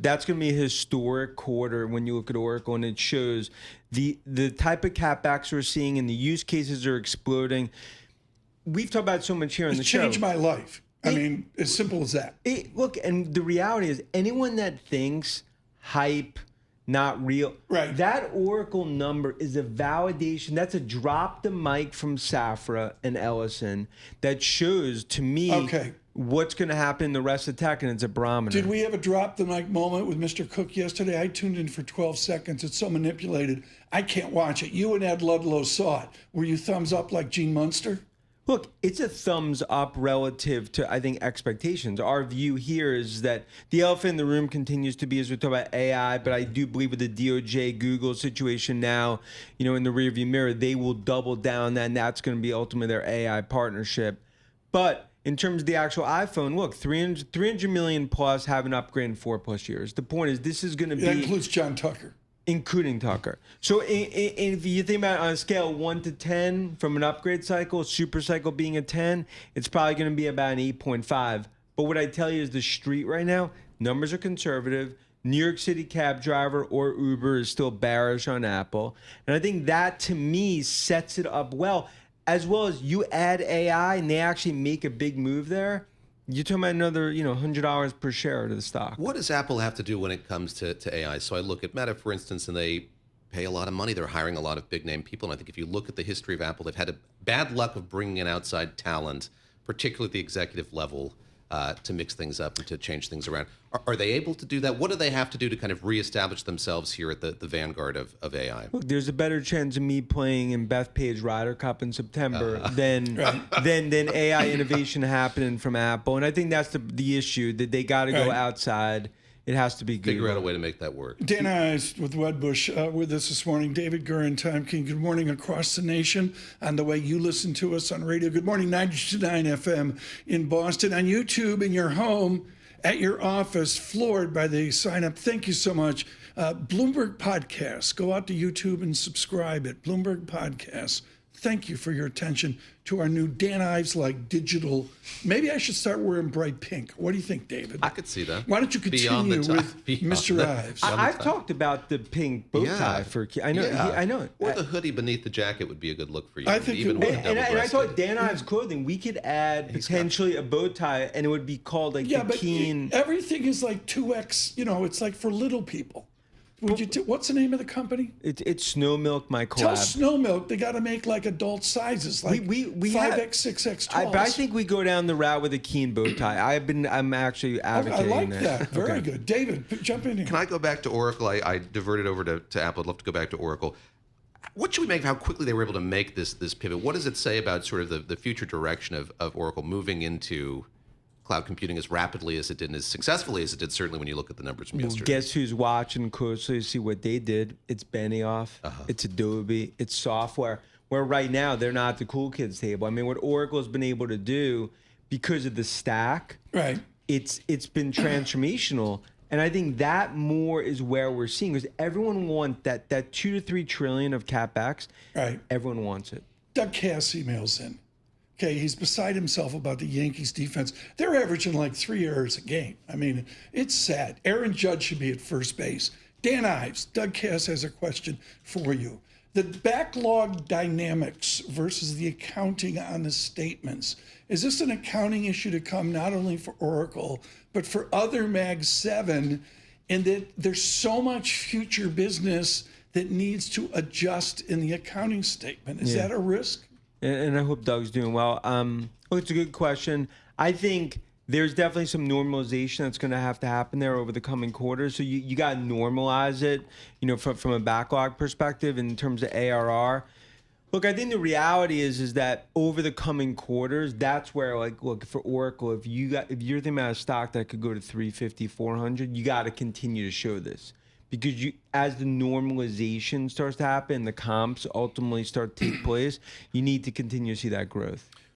That's going to be a historic quarter when you look at Oracle, and it shows the type of CapEx we're seeing and the use cases are exploding. We've talked about it so much here on the show. It's changed my life. I mean, as simple as that. Look, and the reality is anyone that thinks hype, not real, right? That Oracle number is a validation. That's a drop the mic from Safra and Ellison that shows to me what's going to happen in the rest of tech, and it's a barometer. Did we have a drop the mic moment with Mr. Cook yesterday? I tuned in for 12 seconds. It's so manipulated. I can't watch it. You and Ed Ludlow saw it. Were you thumbs up like Gene Munster? Look, it's a thumbs up relative to, I think, expectations. Our view here is that the elephant in the room continues to be, as we talk about AI, but I do believe with the DOJ Google situation now, in the rearview mirror, they will double down, and that's going to be ultimately their AI partnership. But in terms of the actual iPhone, look, 300 million plus have an upgrade in 4+ years. The point is, this is going to be... That includes John Tucker. Including Tucker. So if you think about it on a scale of 1 to 10 from an upgrade cycle, super cycle being a 10, it's probably going to be about an 8.5. But what I tell you is the street right now, numbers are conservative. New York City cab driver or Uber is still bearish on Apple. And I think that, to me, sets it up well as you add AI and they actually make a big move there. You're talking about another, $100 per share to the stock. What does Apple have to do when it comes to AI? So I look at Meta, for instance, and they pay a lot of money. They're hiring a lot of big-name people. And I think if you look at the history of Apple, they've had a bad luck of bringing in outside talent, particularly at the executive level, to mix things up and to change things around. Are they able to do that? What do they have to do to kind of reestablish themselves here at the vanguard of AI? Look, there's a better chance of me playing in Bethpage Ryder Cup in September than AI innovation happening from Apple. And I think that's the issue, that they got to go outside. It has to be good. Figure out a way to make that work. Dan Ives with Wedbush with us this morning. David Gurr, Time King. Good morning across the nation on the way you listen to us on radio. Good morning, 92.9 FM in Boston. On YouTube, in your home, at your office, floored by the sign up. Thank you so much. Bloomberg Podcasts. Go out to YouTube and subscribe at Bloomberg Podcasts. Thank you for your attention to our new Dan Ives-like digital. Maybe I should start wearing bright pink. What do you think, David? I could see that. Why don't you continue with Mr. Ives? I've talked about the pink bow tie for. I know. I know it. Or the hoodie beneath the jacket would be a good look for you. I think even it with would. a And I thought Dan Ives clothing, we could add potentially a bow tie, and it would be called like the Keen. Everything is like 2X. It's like for little people. What's the name of the company? It's Snow Milk, my collab. Tell Snow Milk they got to make like adult sizes, like we 5X, 6X, 12. I think we go down the route with a Keen bow tie. I'm actually advocating I like that. Very good. David, jump in here. Can I go back to Oracle? I diverted over to Apple. I'd love to go back to Oracle. What should we make of how quickly they were able to make this pivot? What does it say about sort of the future direction of Oracle moving into cloud computing as rapidly as it did and as successfully as it did, certainly when you look at the numbers from yesterday? Guess who's watching closely to see what they did? It's Benioff, it's Adobe, it's software, where right now they're not at the cool kids table. I mean, what Oracle's been able to do because of the stack, right? It's been transformational. And I think that more is where we're seeing, because everyone wants that 2 to 3 trillion of CapEx. Right. Everyone wants it. Doug Cass emails in. Okay, he's beside himself about the Yankees defense. They're averaging like 3 errors a game. I mean, it's sad. Aaron Judge should be at first base. Dan Ives, Doug Cass has a question for you. The backlog dynamics versus the accounting on the statements. Is this an accounting issue to come not only for Oracle, but for other Mag 7, in that there's so much future business that needs to adjust in the accounting statement? Is that a risk? And I hope Doug's doing well. It's a good question. I think there's definitely some normalization that's going to have to happen there over the coming quarters. So you got to normalize it, from a backlog perspective in terms of ARR. Look, I think the reality is that over the coming quarters, that's where, look, for Oracle, if you're thinking about a stock that could go to 350, 400, you got to continue to show this. Because as the normalization starts to happen, the comps ultimately start to take place, you need to continue to see that growth.